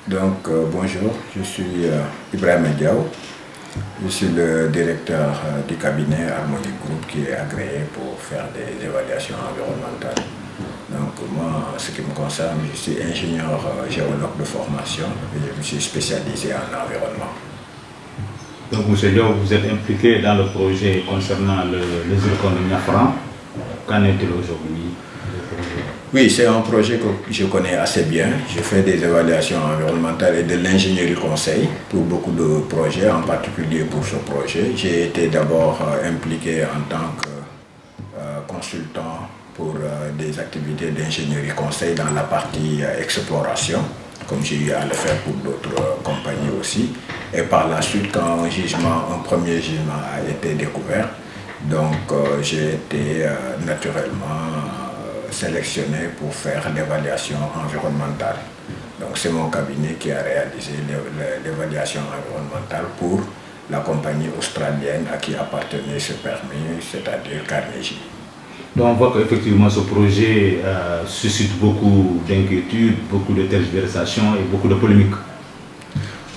Bonjour, je suis Ibrahim Diaw. Je suis le directeur du cabinet Harmony Group qui est agréé pour faire des évaluations environnementales. Moi, en ce qui me concerne, je suis ingénieur géologue de formation et je me suis spécialisé en environnement. Donc, M. Diaw, vous êtes impliqué dans le projet concernant les zircons de Niafran. Qu'en est-il aujourd'hui? Oui, c'est un projet que je connais assez bien. Je fais des évaluations environnementales et de l'ingénierie conseil pour beaucoup de projets, en particulier pour ce projet. J'ai été d'abord impliqué en tant que consultant pour des activités d'ingénierie conseil dans la partie exploration, comme j'ai eu à le faire pour d'autres compagnies aussi. Et par la suite, quand un premier gisement a été découvert, j'ai été naturellement sélectionné pour faire l'évaluation environnementale. Donc c'est mon cabinet qui a réalisé l'évaluation environnementale pour la compagnie australienne à qui appartenait ce permis, c'est-à-dire Carnegie. Donc on voit qu'effectivement ce projet suscite beaucoup d'inquiétudes, beaucoup de tergiversations et beaucoup de polémiques.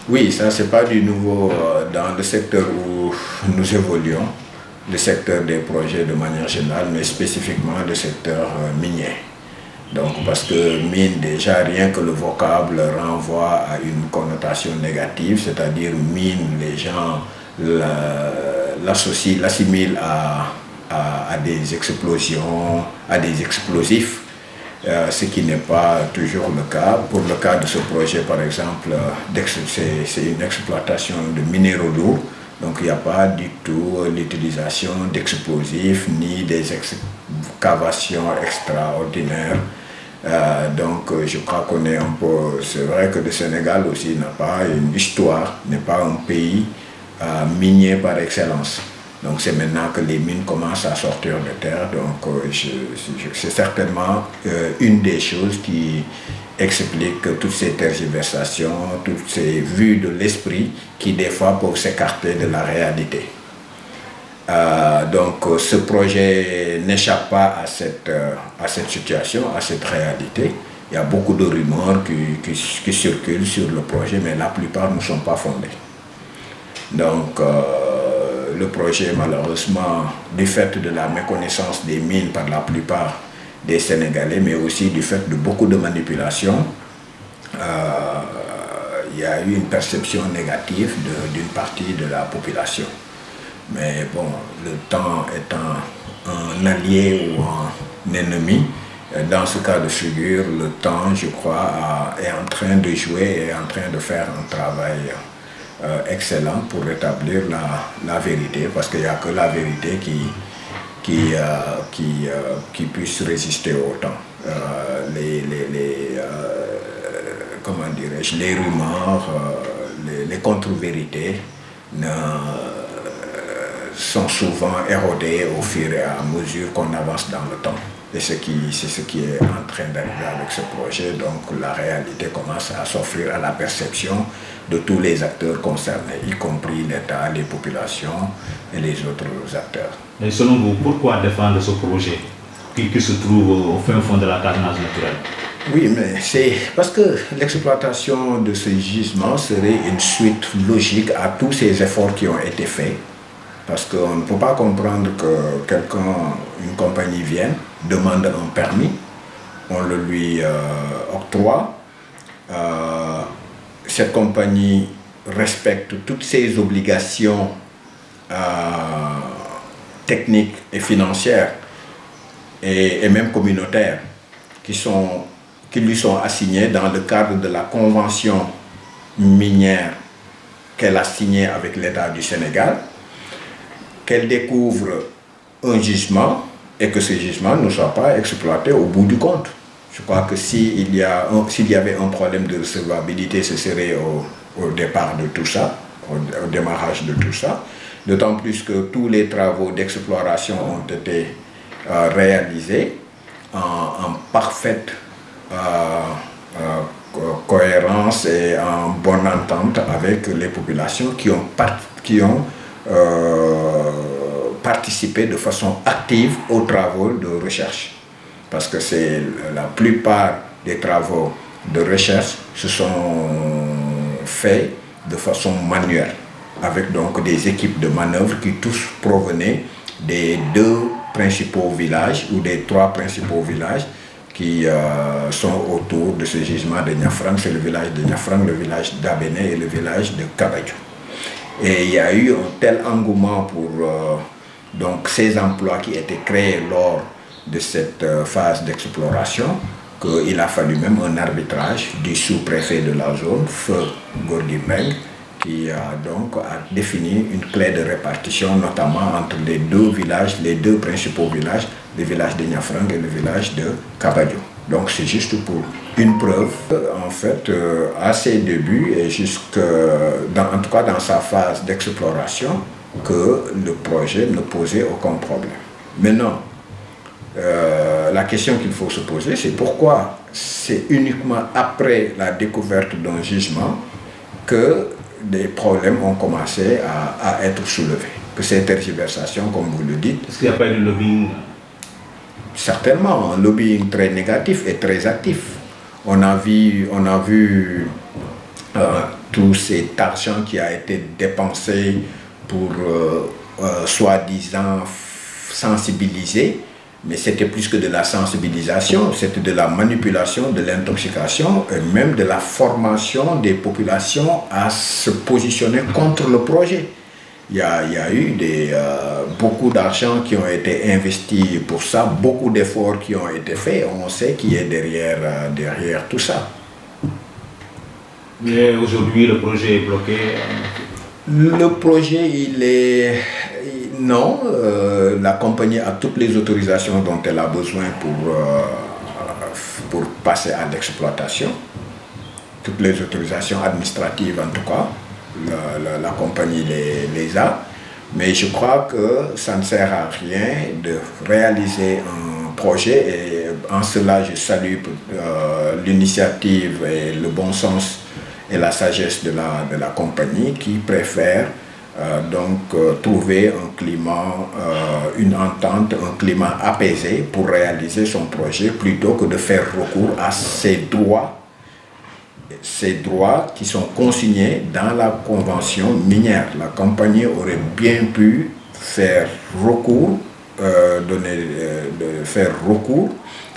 Oui, ça c'est pas du nouveau dans le secteur où nous évoluons, le secteur des projets de manière générale, mais spécifiquement le secteur minier. Parce que mine, déjà, rien que le vocable renvoie à une connotation négative, c'est-à-dire mine, les gens l'assimilent à des explosions, à des explosifs, ce qui n'est pas toujours le cas. Pour le cas de ce projet, par exemple, c'est une exploitation de minéraux lourds. Donc il n'y a pas du tout l'utilisation d'explosifs ni des excavations extraordinaires. Je crois qu'on est un peu... C'est vrai que le Sénégal aussi n'a pas une histoire, n'est pas un pays minier par excellence. Donc c'est maintenant que les mines commencent à sortir de terre. C'est certainement une des choses qui explique toutes ces tergiversations, toutes ces vues de l'esprit qui des fois peuvent s'écarter de la réalité. Ce projet n'échappe pas à cette situation, à cette réalité. Il y a beaucoup de rumeurs qui circulent sur le projet, mais la plupart ne sont pas fondées. Le projet, malheureusement, du fait de la méconnaissance des mines par la plupart des Sénégalais, mais aussi du fait de beaucoup de manipulations, il y a eu une perception négative d'une partie de la population. Mais bon, le temps étant un allié ou un ennemi, dans ce cas de figure, le temps, je crois, est en train de jouer et en train de faire un travail excellent pour rétablir la vérité, parce qu'il n'y a que la vérité qui puisse résister au temps. Les rumeurs, les contre-vérités sont souvent érodées au fur et à mesure qu'on avance dans le temps. Et c'est ce qui est en train d'arriver avec ce projet. Donc la réalité commence à s'offrir à la perception de tous les acteurs concernés, y compris l'État, les populations et les autres acteurs. Et selon vous, pourquoi défendre ce projet qui se trouve au fin fond de la case naturelle? Oui, mais c'est parce que l'exploitation de ce gisement serait une suite logique à tous ces efforts qui ont été faits. Parce qu'on ne peut pas comprendre que une compagnie vienne, demande un permis, on le lui octroie. Cette compagnie respecte toutes ses obligations techniques et financières et même communautaires qui lui sont assignées dans le cadre de la convention minière qu'elle a signée avec l'État du Sénégal, qu'elle découvre un gisement et que ce gisement ne soit pas exploité au bout du compte. Je crois que s'il y avait un problème de recevabilité, ce serait au départ de tout ça, au démarrage de tout ça. D'autant plus que tous les travaux d'exploration ont été réalisés en parfaite cohérence et en bonne entente avec les populations qui ont participer de façon active aux travaux de recherche. Parce que la plupart des travaux de recherche se sont fait de façon manuelle, avec donc des équipes de manœuvre qui tous provenaient des 2 principaux villages ou des 3 principaux villages qui sont autour de ce gisement de Niafrang. C'est le village de Niafrang, le village d'Abéné et le village de Kabadjo. Et il y a eu un tel engouement pour donc ces emplois qui étaient créés lors de cette phase d'exploration qu'il a fallu même un arbitrage du sous-préfet de la zone, Feu Gorgui Mbengue, qui a défini une clé de répartition, notamment entre les 2 villages, les 2 principaux villages, le village de Niafrang et le village de Kabadjo. Donc c'est juste pour une preuve, en fait, à ses débuts et en tout cas dans sa phase d'exploration, que le projet ne posait aucun problème. Maintenant, la question qu'il faut se poser, c'est pourquoi c'est uniquement après la découverte d'un gisement que des problèmes ont commencé à être soulevés. Que ces tergiversations, comme vous le dites... Est-ce qu'il n'y a pas eu de lobbying? Certainement, un lobbying très négatif et très actif. On a vu tout cet argent qui a été dépensé pour soi-disant sensibiliser, mais c'était plus que de la sensibilisation, c'était de la manipulation, de l'intoxication et même de la formation des populations à se positionner contre le projet. Il y a eu beaucoup d'argent qui ont été investis pour ça, beaucoup d'efforts qui ont été faits. On sait qui est derrière tout ça. Mais aujourd'hui, le projet est bloqué. Le projet, non, la compagnie a toutes les autorisations dont elle a besoin pour passer à l'exploitation. Toutes les autorisations administratives en tout cas. La compagnie les a, mais je crois que ça ne sert à rien de réaliser un projet et en cela je salue l'initiative et le bon sens et la sagesse de la compagnie qui préfère trouver un climat, une entente, un climat apaisé pour réaliser son projet plutôt que de faire recours à ces droits qui sont consignés dans la convention minière. La compagnie aurait bien pu faire recours, faire recours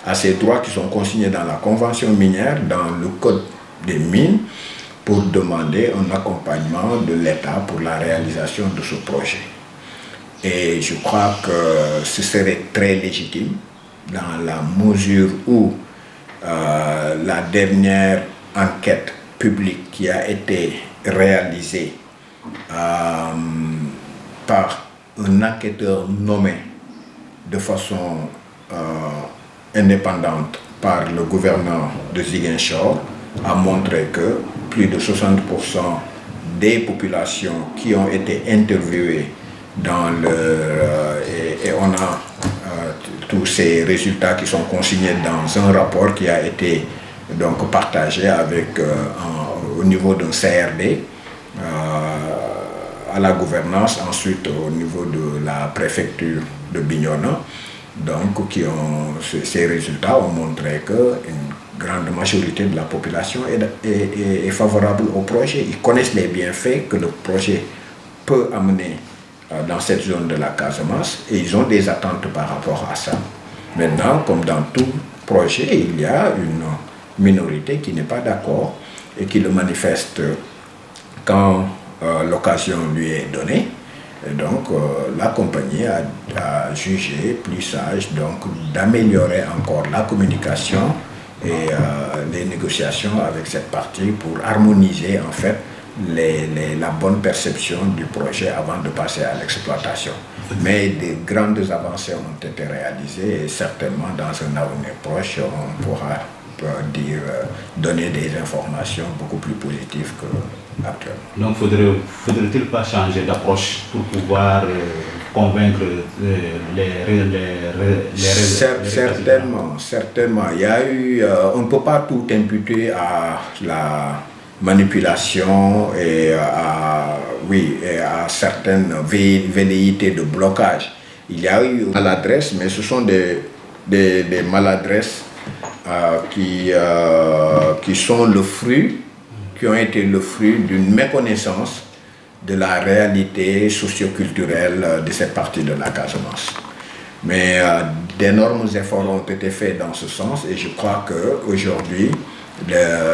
à ces droits qui sont consignés dans la convention minière, dans le code des mines, pour demander un accompagnement de l'État pour la réalisation de ce projet. Et je crois que ce serait très légitime dans la mesure où la dernière enquête publique qui a été réalisée par un enquêteur nommé de façon indépendante par le gouverneur de Ziguinchor a montré que plus de 60% des populations qui ont été interviewées et on a tous ces résultats qui sont consignés dans un rapport qui a été donc partagé au niveau d'un CRD à la gouvernance, ensuite au niveau de la préfecture de Bignona. Donc ces résultats ont montré qu'une grande majorité de la population est favorable au projet. Ils connaissent les bienfaits que le projet peut amener dans cette zone de la Casamance et ils ont des attentes par rapport à ça. Maintenant, comme dans tout projet, il y a une minorité qui n'est pas d'accord et qui le manifeste quand l'occasion lui est donnée. Et donc la compagnie a jugé plus sage d'améliorer encore la communication et les négociations avec cette partie pour harmoniser en fait la bonne perception du projet avant de passer à l'exploitation. Mais des grandes avancées ont été réalisées et certainement dans un avenir proche on pourra donner des informations beaucoup plus positives qu'actuellement. Donc faudrait-il pas changer d'approche pour pouvoir convaincre Certainement. Il y a eu, on ne peut pas tout imputer à la manipulation et à certaines velléités de blocage. Il y a eu maladresse, mais ce sont des maladresses qui sont le fruit qui ont été le fruit d'une méconnaissance de la réalité socio-culturelle de cette partie de la Casamance. Mais d'énormes efforts ont été faits dans ce sens et je crois qu'aujourd'hui,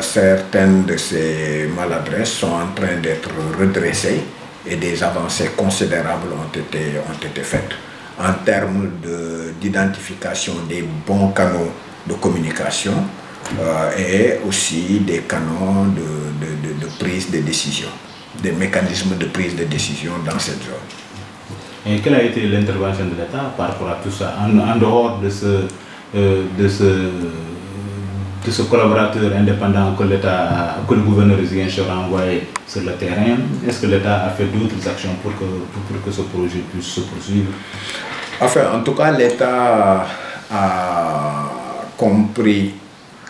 certaines de ces maladresses sont en train d'être redressées et des avancées considérables ont été faites en termes d'identification des bons canaux de communication et aussi des canaux de prise de décision, des mécanismes de prise de décision dans cette zone. Et quelle a été l'intervention de l'État par rapport à tout ça, en dehors de ce collaborateur indépendant que le gouverneur Ziguinchor a envoyé sur le terrain? Est-ce que l'État a fait d'autres actions pour que ce projet puisse se poursuivre? Enfin, en tout cas, l'État a compris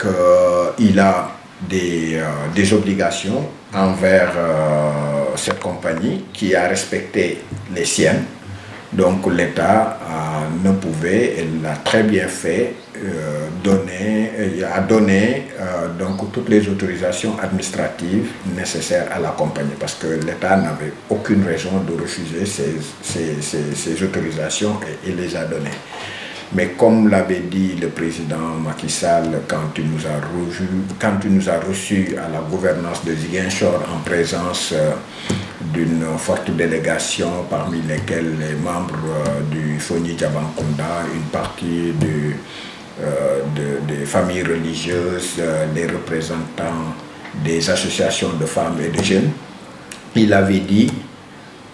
qu'il a des obligations envers cette compagnie qui a respecté les siennes. Donc l'État ne pouvait, elle l'a très bien fait, a donné donc toutes les autorisations administratives nécessaires à la compagnie parce que l'État n'avait aucune raison de refuser ces autorisations et il les a données. Mais comme l'avait dit le président Macky Sall quand il nous a reçus à la gouvernance de Ziguinchor en présence d'une forte délégation parmi lesquels les membres du Foni Diabankunda, une partie des familles religieuses, les représentants des associations de femmes et de jeunes, il avait dit,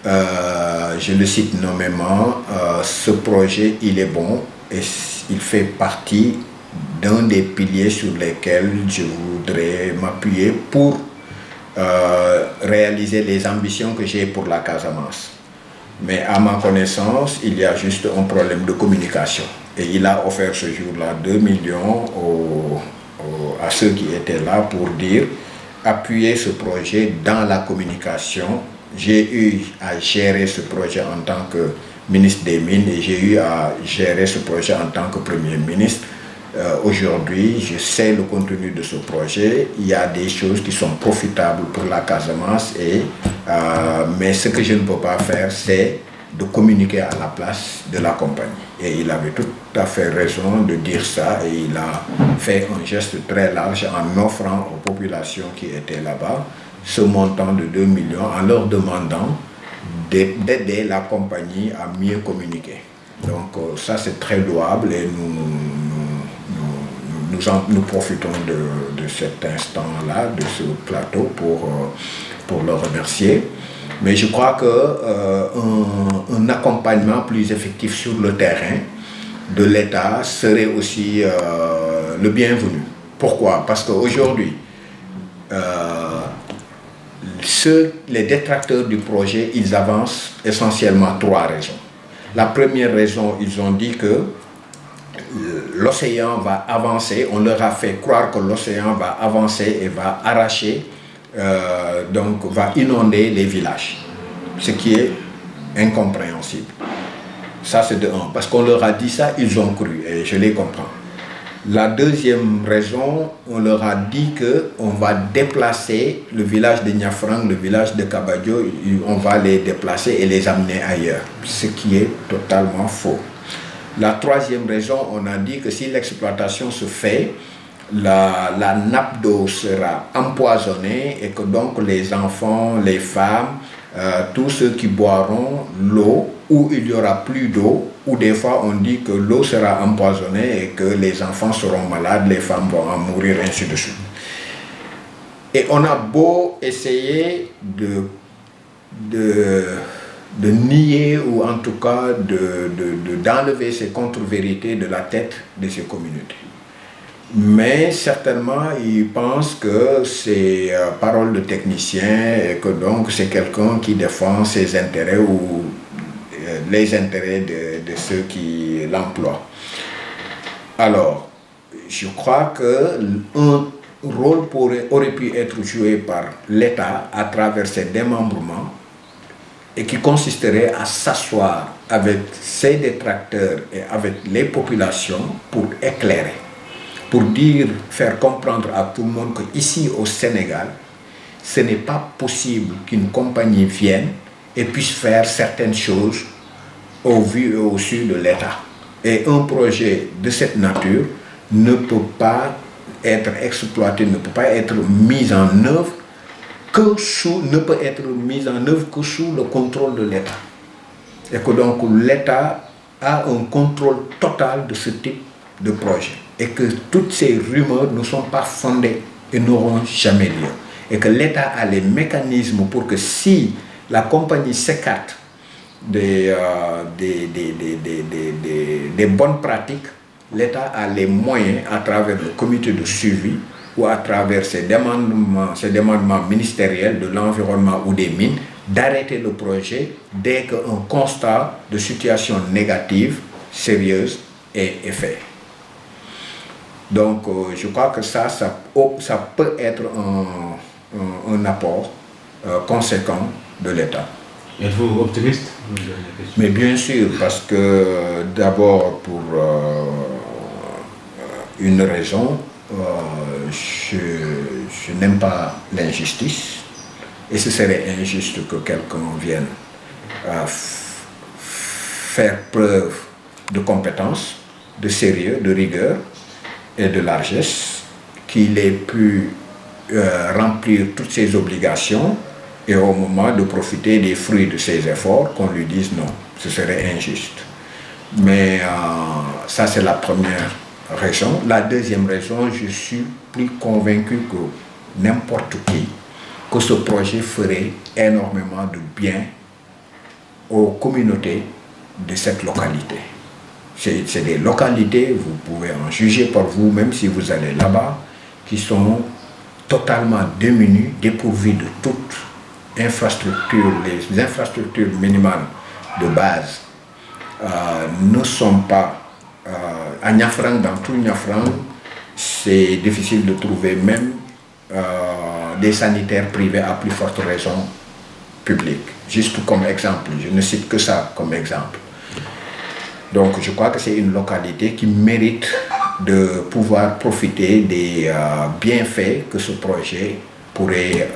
je le cite nommément, ce projet il est bon et il fait partie d'un des piliers sur lesquels je voudrais m'appuyer pour réaliser les ambitions que j'ai pour la Casamance. Mais à ma connaissance, il y a juste un problème de communication. Et il a offert ce jour-là 2 millions à ceux qui étaient là pour dire appuyer ce projet dans la communication. J'ai eu à gérer ce projet en tant que ministre des Mines et j'ai eu à gérer ce projet en tant que Premier ministre. Aujourd'hui, je sais le contenu de ce projet. Il y a des choses qui sont profitables pour la Casamance, mais ce que je ne peux pas faire, c'est de communiquer à la place de la compagnie. Et il avait tout à fait raison de dire ça et il a fait un geste très large en offrant aux populations qui étaient là-bas ce montant de 2 millions en leur demandant d'aider la compagnie à mieux communiquer. Donc ça c'est très louable et nous profitons de cet instant-là, de ce plateau pour le remercier. Mais je crois qu'un accompagnement plus effectif sur le terrain de l'État serait aussi le bienvenu. Pourquoi? Parce qu'aujourd'hui, les détracteurs du projet, ils avancent essentiellement 3 raisons. La première raison, ils ont dit que l'océan va avancer, on leur a fait croire que l'océan va avancer et va arracher, donc va inonder les villages, ce qui est incompréhensible. Ça c'est de un, parce qu'on leur a dit ça, ils ont cru et je les comprends. La deuxième raison, on leur a dit qu'on va déplacer le village de Niafrang, le village de Kabadjo, on va les déplacer et les amener ailleurs, ce qui est totalement faux. La troisième raison, on a dit que si l'exploitation se fait, la nappe d'eau sera empoisonnée et que donc les enfants, les femmes, tous ceux qui boiront l'eau, où il n'y aura plus d'eau, ou des fois on dit que l'eau sera empoisonnée et que les enfants seront malades, les femmes vont en mourir, ainsi de suite. Et on a beau essayer de nier ou en tout cas d'enlever ces contre-vérités de la tête de ces communautés. Mais certainement, ils pensent que c'est parole de technicien et que donc c'est quelqu'un qui défend ses intérêts ou les intérêts de ceux qui l'emploient. Alors, je crois qu'un rôle aurait pu être joué par l'État à travers ses démembrements et qui consisterait à s'asseoir avec ses détracteurs et avec les populations pour éclairer, pour faire comprendre à tout le monde qu'ici au Sénégal, ce n'est pas possible qu'une compagnie vienne et puisse faire certaines choses au vu et au su de l'État. Et un projet de cette nature ne peut pas être exploité, ne peut pas être mis en œuvre ne peut être mis en œuvre que sous le contrôle de l'État. Et que donc l'État a un contrôle total de ce type de projet. Et que toutes ces rumeurs ne sont pas fondées et n'auront jamais lieu. Et que l'État a les mécanismes pour que si la compagnie s'écarte des bonnes pratiques, l'État a les moyens, à travers le comité de suivi ou à travers ses demandements ministériels de l'environnement ou des mines, d'arrêter le projet dès qu'un constat de situation négative, sérieuse est fait. Donc je crois que ça peut être un apport conséquent de l'État. Êtes-vous optimiste? Mais bien sûr, parce que d'abord pour une raison, je n'aime pas l'injustice et ce serait injuste que quelqu'un vienne faire preuve de compétence, de sérieux, de rigueur et de largesse, qu'il ait pu remplir toutes ses obligations et au moment de profiter des fruits de ses efforts, qu'on lui dise non. Ce serait injuste. Mais ça, c'est la première raison. La deuxième raison, je suis plus convaincu que n'importe qui que ce projet ferait énormément de bien aux communautés de cette localité. C'est des localités, vous pouvez en juger par vous-même si vous allez là-bas, qui sont totalement démunies, dépourvues de toute infrastructure. Les infrastructures minimales de base ne sont pas à Niafrang, dans tout Niafrang, c'est difficile de trouver même des sanitaires privés, à plus forte raison publics. Juste comme exemple, je ne cite que ça comme exemple. Donc je crois que c'est une localité qui mérite de pouvoir profiter des bienfaits que ce projet pourrait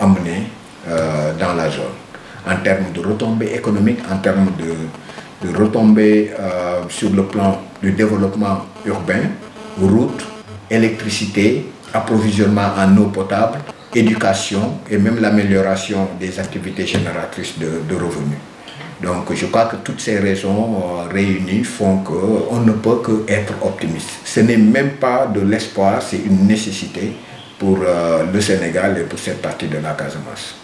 amener dans la zone, en termes de retombées économiques, en termes de retombées sur le plan du développement urbain, routes, électricité, approvisionnement en eau potable, éducation et même l'amélioration des activités génératrices de revenus. Donc je crois que toutes ces raisons réunies font qu'on ne peut qu'être optimiste. Ce n'est même pas de l'espoir, c'est une nécessité pour le Sénégal et pour cette partie de la Casamance.